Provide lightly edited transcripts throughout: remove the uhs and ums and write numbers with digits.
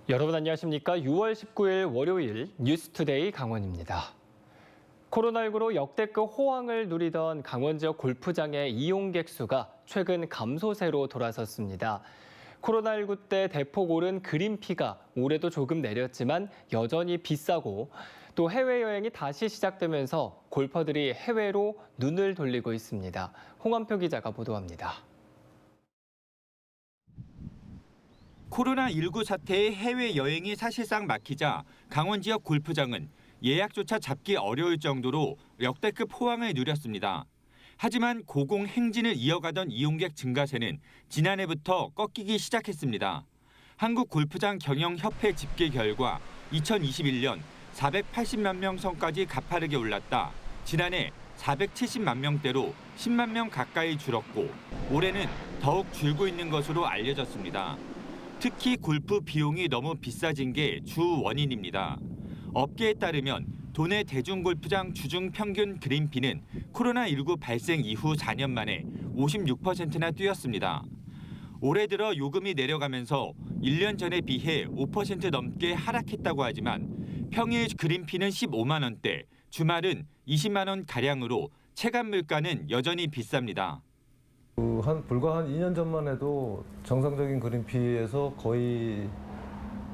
여러분 안녕하십니까? 6월 19일 월요일 뉴스투데이 강원입니다. 코로나19로 역대급 호황을 누리던 강원 지역 골프장의 이용객 수가 최근 감소세로 돌아섰습니다. 코로나19 때 대폭 오른 그린피가 올해도 조금 내렸지만 여전히 비싸고 또 해외여행이 다시 시작되면서 골퍼들이 해외로 눈을 돌리고 있습니다. 홍한표 기자가 보도합니다. 코로나19 사태에 해외여행이 사실상 막히자 강원 지역 골프장은 예약조차 잡기 어려울 정도로 역대급 호황을 누렸습니다. 하지만 고공행진을 이어가던 이용객 증가세는 지난해부터 꺾이기 시작했습니다. 한국골프장경영협회 집계 결과 2021년 480만 명 선까지 가파르게 올랐다 지난해 470만 명대로 10만 명 가까이 줄었고 올해는 더욱 줄고 있는 것으로 알려졌습니다. 특히 골프 비용이 너무 비싸진 게 주 원인입니다. 업계에 따르면 도내 대중골프장 주중 평균 그린피는 코로나19 발생 이후 4년 만에 56%나 뛰었습니다. 올해 들어 요금이 내려가면서 1년 전에 비해 5% 넘게 하락했다고 하지만 평일 그린피는 15만 원대, 주말은 20만 원 가량으로 체감 물가는 여전히 비쌉니다. 불과 한 2년 전만 해도 정상적인 그린피에서 거의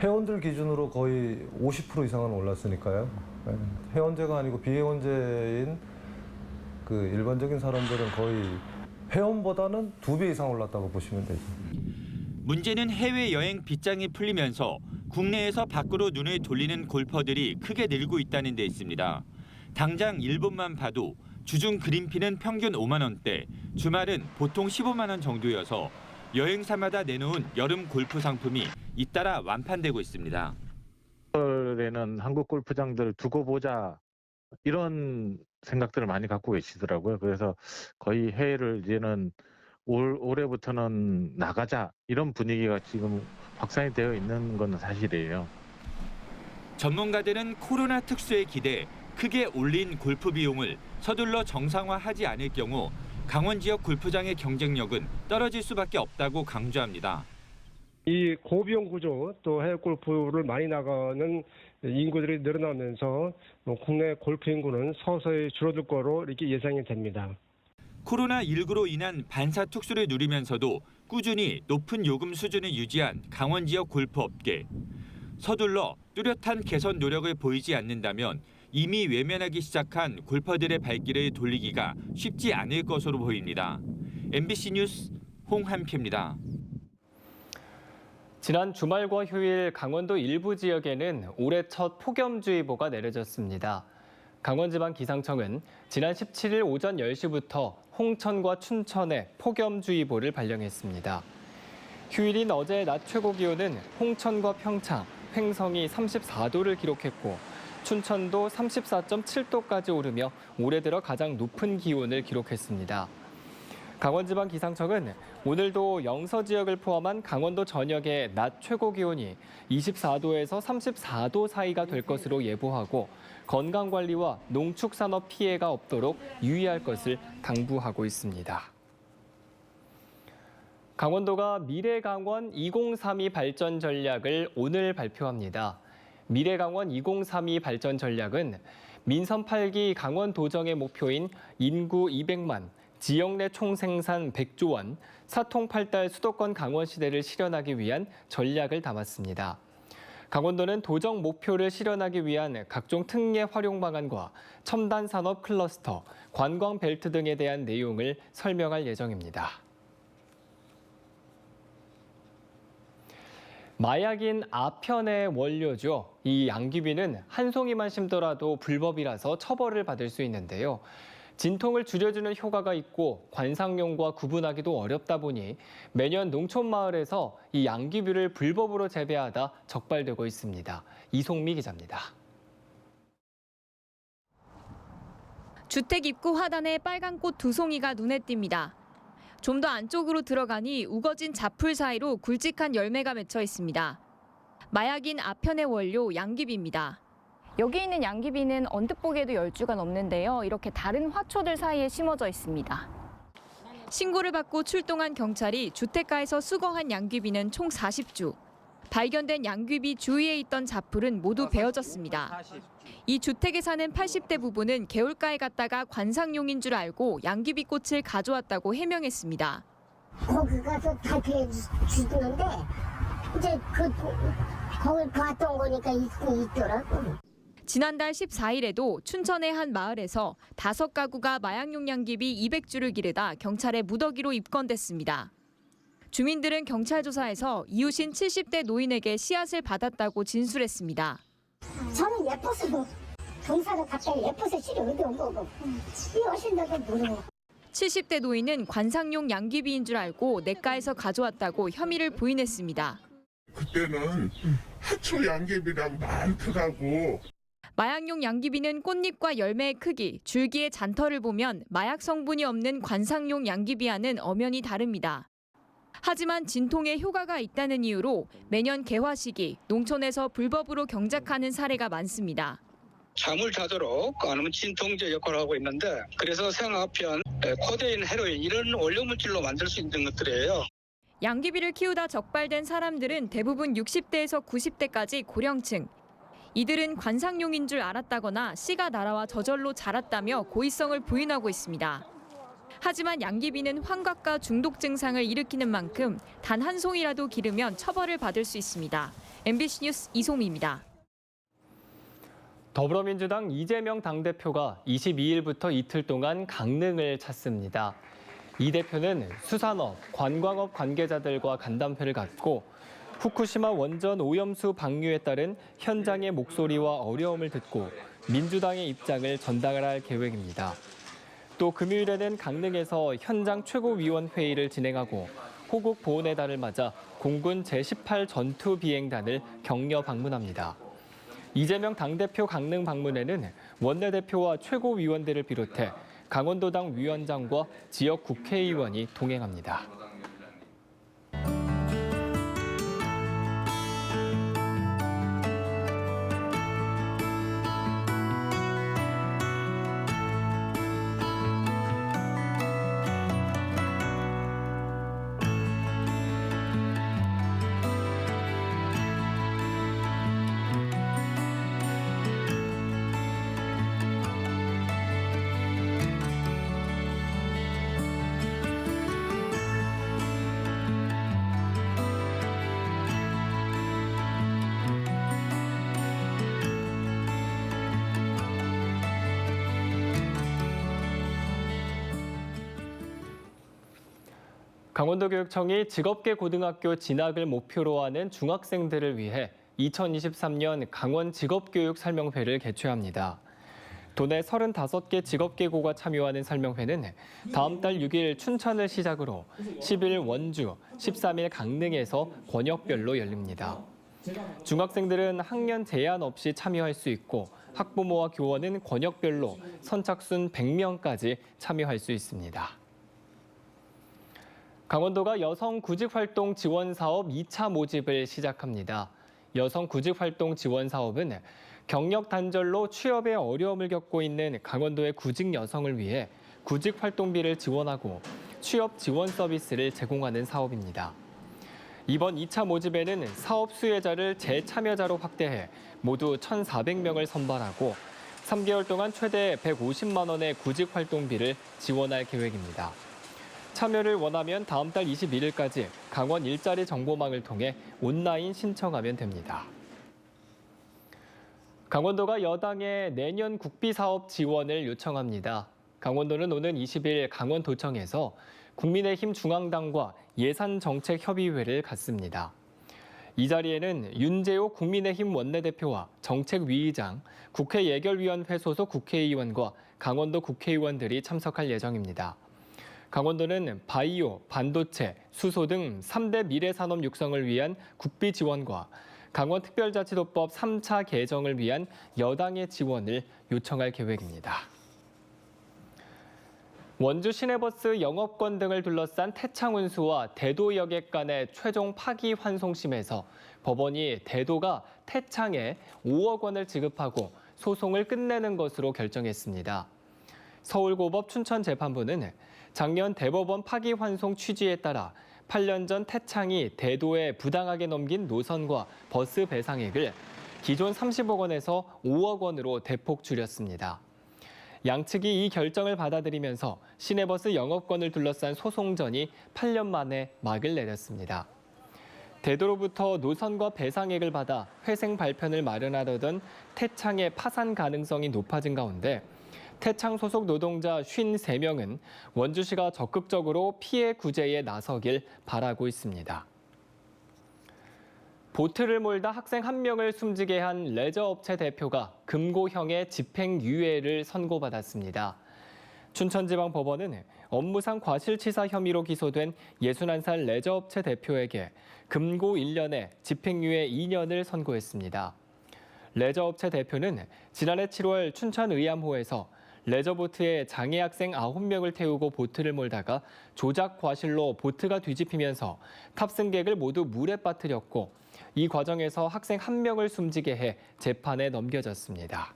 회원들 기준으로 거의 50% 이상은 올랐으니까요. 회원제가 아니고 비회원제인 그 일반적인 사람들은 거의 회원보다는 2배 이상 올랐다고 보시면 되죠. 문제는 해외여행 빗장이 풀리면서 국내에서 밖으로 눈을 돌리는 골퍼들이 크게 늘고 있다는 데 있습니다. 당장 일본만 봐도 주중 그린피는 평균 5만 원대, 주말은 보통 15만 원 정도여서 여행사마다 내놓은 여름 골프 상품이 잇따라 완판되고 있습니다. 에는 한국 골프장들 두고 보자 이런 생각들을 많이 갖고 계시더라고요. 그래서 거의 해외를 이제는 올해부터는 나가자 이런 분위기가 지금 확산이 되어 있는 건 사실이에요. 전문가들은 코로나 특수에 기대 크게 올린 골프 비용을 서둘러 정상화하지 않을 경우 강원 지역 골프장의 경쟁력은 떨어질 수밖에 없다고 강조합니다. 이 고비용 구조 또 해외 골프를 많이 나가는 인구들이 늘어나면서 국내 골프 인구는 서서히 줄어들 거로 이렇게 예상이 됩니다. 코로나19로 인한 반사 특수를 누리면서도 꾸준히 높은 요금 수준을 유지한 강원 지역 골프 업계. 서둘러 뚜렷한 개선 노력을 보이지 않는다면 이미 외면하기 시작한 골퍼들의 발길을 돌리기가 쉽지 않을 것으로 보입니다. MBC 뉴스 홍한표입니다. 지난 주말과 휴일 강원도 일부 지역에는 올해 첫 폭염주의보가 내려졌습니다. 강원지방기상청은 지난 17일 오전 10시부터 홍천과 춘천에 폭염주의보를 발령했습니다. 휴일인 어제 낮 최고 기온은 홍천과 평창, 횡성이 34도를 기록했고 춘천도 34.7도까지 오르며 올해 들어 가장 높은 기온을 기록했습니다. 강원지방기상청은 오늘도 영서 지역을 포함한 강원도 전역의 낮 최고 기온이 24도에서 34도 사이가 될 것으로 예보하고 건강관리와 농축산업 피해가 없도록 유의할 것을 당부하고 있습니다. 강원도가 미래강원 2032 발전 전략을 오늘 발표합니다. 미래강원 2032 발전 전략은 민선 8기 강원 도정의 목표인 인구 200만, 지역 내 총생산 100조 원, 사통팔달 수도권 강원 시대를 실현하기 위한 전략을 담았습니다. 강원도는 도정 목표를 실현하기 위한 각종 특례 활용 방안과 첨단 산업 클러스터, 관광 벨트 등에 대한 내용을 설명할 예정입니다. 마약인 아편의 원료죠. 이 양귀비는 한 송이만 심더라도 불법이라서 처벌을 받을 수 있는데요. 진통을 줄여주는 효과가 있고 관상용과 구분하기도 어렵다 보니 매년 농촌 마을에서 이 양귀비를 불법으로 재배하다 적발되고 있습니다. 이송미 기자입니다. 주택 입구 화단에 빨간 꽃 2송이가 눈에 띕니다. 좀 더 안쪽으로 들어가니 우거진 잡풀 사이로 굵직한 열매가 맺혀 있습니다. 마약인 아편의 원료 양귀비입니다. 여기 있는 양귀비는 언뜻 보기에도 10주가 넘는데요. 이렇게 다른 화초들 사이에 심어져 있습니다. 신고를 받고 출동한 경찰이 주택가에서 수거한 양귀비는 총 40주. 발견된 양귀비 주위에 있던 잡풀은 모두 베어졌습니다. 이 주택에 사는 80대 부부는 개울가에 갔다가 관상용인 줄 알고 양귀비 꽃을 가져왔다고 해명했습니다. 거기 가서 발표해 주는데 이제 거길 봤던 거니까 있더라고. 지난달 14일에도 춘천의 한 마을에서 5가구가 마약용 양귀비 200주를 기르다 경찰에 무더기로 입건됐습니다. 주민들은 경찰 조사에서 이웃인 70대 노인에게 씨앗을 받았다고 진술했습니다. 저는 예뻐서 경사를 갑자기 예뻐서 실이 어디 온 거고 이 어신데도 모르고. 70대 노인은 관상용 양귀비인 줄 알고 냇가에서 가져왔다고 혐의를 부인했습니다. 그때는 하초 양귀비랑 많더라고. 마약용 양귀비는 꽃잎과 열매의 크기, 줄기의 잔털을 보면 마약 성분이 없는 관상용 양귀비와는 엄연히 다릅니다. 하지만 진통에 효과가 있다는 이유로 매년 개화 시기 농촌에서 불법으로 경작하는 사례가 많습니다. 잠을 자도록 아니면 진통제 역할을 하고 있는데 그래서 생화편, 코데인, 헤로인 이런 원료물질로 만들 수 있는 것들이에요. 양귀비를 키우다 적발된 사람들은 대부분 60대에서 90대까지 고령층. 이들은 관상용인 줄 알았다거나 씨가 날아와 저절로 자랐다며 고의성을 부인하고 있습니다. 하지만 양귀비는 환각과 중독 증상을 일으키는 만큼 단 한 송이라도 기르면 처벌을 받을 수 있습니다. MBC 뉴스 이송미입니다. 더불어민주당 이재명 당대표가 22일부터 이틀 동안 강릉을 찾습니다. 이 대표는 수산업, 관광업 관계자들과 간담회를 갖고 후쿠시마 원전 오염수 방류에 따른 현장의 목소리와 어려움을 듣고 민주당의 입장을 전달할 계획입니다. 또 금요일에는 강릉에서 현장 최고위원회의를 진행하고 호국 보훈의 달을 맞아 공군 제18 전투 비행단을 격려 방문합니다. 이재명 당대표 강릉 방문에는 원내대표와 최고위원들을 비롯해 강원도당 위원장과 지역 국회의원이 동행합니다. 강원도교육청이 직업계 고등학교 진학을 목표로 하는 중학생들을 위해 2023년 강원 직업교육 설명회를 개최합니다. 도내 35개 직업계고가 참여하는 설명회는 다음 달 6일 춘천을 시작으로 10일 원주, 13일 강릉에서 권역별로 열립니다. 중학생들은 학년 제한 없이 참여할 수 있고 학부모와 교원은 권역별로 선착순 100명까지 참여할 수 있습니다. 강원도가 여성 구직활동 지원 사업 2차 모집을 시작합니다. 여성 구직활동 지원 사업은 경력 단절로 취업에 어려움을 겪고 있는 강원도의 구직 여성을 위해 구직활동비를 지원하고 취업 지원 서비스를 제공하는 사업입니다. 이번 2차 모집에는 사업 수혜자를 재참여자로 확대해 모두 1,400명을 선발하고 3개월 동안 최대 150만 원의 구직활동비를 지원할 계획입니다. 참여를 원하면 다음 달 21일까지 강원 일자리 정보망을 통해 온라인 신청하면 됩니다. 강원도가 여당에 내년 국비사업 지원을 요청합니다. 강원도는 오는 20일 강원도청에서 국민의힘 중앙당과 예산정책협의회를 갖습니다. 이 자리에는 윤재호 국민의힘 원내대표와 정책위의장, 국회 예결위원회 소속 국회의원과 강원도 국회의원들이 참석할 예정입니다. 강원도는 바이오, 반도체, 수소 등 3대 미래산업 육성을 위한 국비 지원과 강원특별자치도법 3차 개정을 위한 여당의 지원을 요청할 계획입니다. 원주 시내버스 영업권 등을 둘러싼 태창 운수와 대도 여객 간의 최종 파기환송심에서 법원이 대도가 태창에 5억 원을 지급하고 소송을 끝내는 것으로 결정했습니다. 서울고법 춘천재판부는 작년 대법원 파기환송 취지에 따라 8년 전 태창이 대도에 부당하게 넘긴 노선과 버스 배상액을 기존 30억 원에서 5억 원으로 대폭 줄였습니다. 양측이 이 결정을 받아들이면서 시내버스 영업권을 둘러싼 소송전이 8년 만에 막을 내렸습니다. 대도로부터 노선과 배상액을 받아 회생 발편을 마련하려던 태창의 파산 가능성이 높아진 가운데 태창 소속 노동자 53명은 원주시가 적극적으로 피해 구제에 나서길 바라고 있습니다. 보트를 몰다 학생 1명을 숨지게 한 레저업체 대표가 금고형의 집행유예를 선고받았습니다. 춘천지방법원은 업무상 과실치사 혐의로 기소된 61살 레저업체 대표에게 금고 1년에 집행유예 2년을 선고했습니다. 레저업체 대표는 지난해 7월 춘천 의암호에서 레저보트에 장애 학생 9명을 태우고 보트를 몰다가 조작 과실로 보트가 뒤집히면서 탑승객을 모두 물에 빠뜨렸고 이 과정에서 학생 1명을 숨지게 해 재판에 넘겨졌습니다.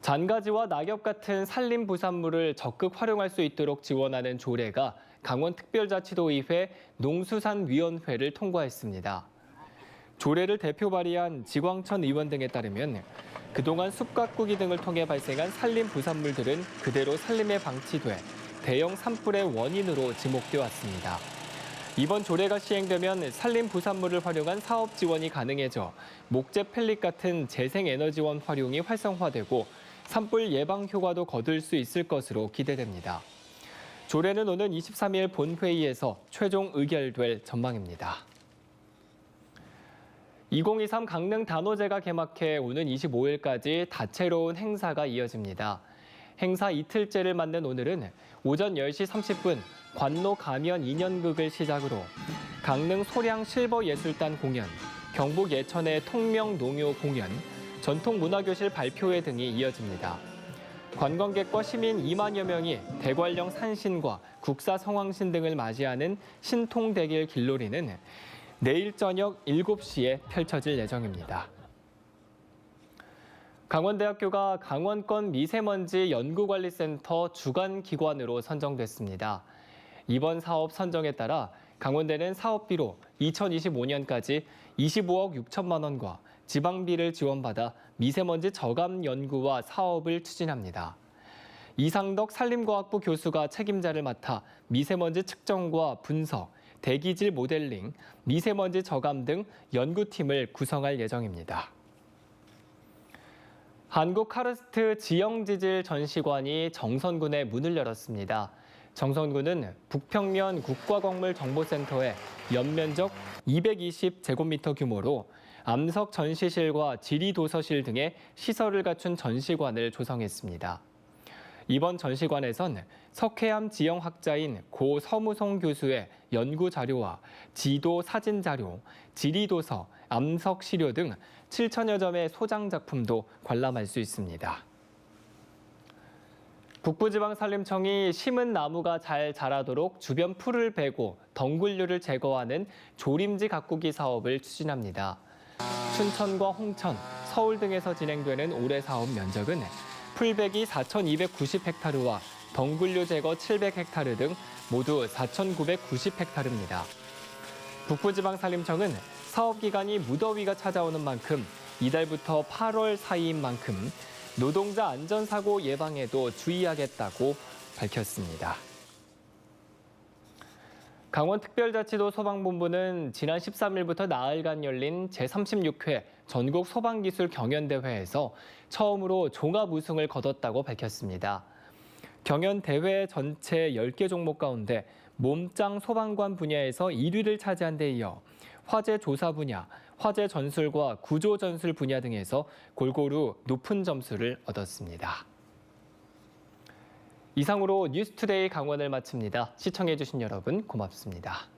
잔가지와 낙엽 같은 산림 부산물을 적극 활용할 수 있도록 지원하는 조례가 강원특별자치도의회 농수산위원회를 통과했습니다. 조례를 대표 발의한 지광천 의원 등에 따르면 그동안 숲 가꾸기 등을 통해 발생한 산림 부산물들은 그대로 산림에 방치돼 대형 산불의 원인으로 지목돼 왔습니다. 이번 조례가 시행되면 산림 부산물을 활용한 사업 지원이 가능해져 목재 펠릿 같은 재생에너지원 활용이 활성화되고 산불 예방 효과도 거둘 수 있을 것으로 기대됩니다. 조례는 오는 23일 본회의에서 최종 의결될 전망입니다. 2023 강릉 단오제가 개막해 오는 25일까지 다채로운 행사가 이어집니다. 행사 이틀째를 맞는 오늘은 오전 10시 30분 관로 가면 인연극을 시작으로 강릉 소량 실버예술단 공연, 경북 예천의 통명농요 공연, 전통문화교실 발표회 등이 이어집니다. 관광객과 시민 2만여 명이 대관령 산신과 국사 성황신 등을 맞이하는 신통대길 길놀이는 내일 저녁 7시에 펼쳐질 예정입니다. 강원대학교가 강원권 미세먼지 연구관리센터 주관 기관으로 선정됐습니다. 이번 사업 선정에 따라 강원대는 사업비로 2025년까지 25억 6천만 원과 지방비를 지원받아 미세먼지 저감 연구와 사업을 추진합니다. 이상덕 산림과학부 교수가 책임자를 맡아 미세먼지 측정과 분석, 대기질 모델링, 미세먼지 저감 등 연구팀을 구성할 예정입니다. 한국카르스트 지형지질 전시관이 정선군에 문을 열었습니다. 정선군은 북평면 국가광물정보센터에 연면적 220제곱미터 규모로 암석 전시실과 지리도서실 등의 시설을 갖춘 전시관을 조성했습니다. 이번 전시관에선 석회암 지형학자인 고 서무송 교수의 연구 자료와 지도 사진 자료, 지리도서, 암석 시료 등 7천여 점의 소장 작품도 관람할 수 있습니다. 북부지방산림청이 심은 나무가 잘 자라도록 주변 풀을 베고 덩굴류를 제거하는 조림지 가꾸기 사업을 추진합니다. 춘천과 홍천, 서울 등에서 진행되는 올해 사업 면적은 풀베기 4,290헥타르와 덩굴류 제거 700헥타르 등 모두 4,990헥타르입니다. 북부지방산림청은 사업 기간이 무더위가 찾아오는 만큼 이달부터 8월 사이인 만큼 노동자 안전사고 예방에도 주의하겠다고 밝혔습니다. 강원특별자치도 소방본부는 지난 13일부터 나흘간 열린 제36회 전국 소방기술 경연대회에서 처음으로 종합 우승을 거뒀다고 밝혔습니다. 경연대회 전체 10개 종목 가운데 몸짱 소방관 분야에서 1위를 차지한 데 이어 화재 조사 분야, 화재 전술과 구조 전술 분야 등에서 골고루 높은 점수를 얻었습니다. 이상으로 뉴스투데이 강원을 마칩니다. 시청해주신 여러분 고맙습니다.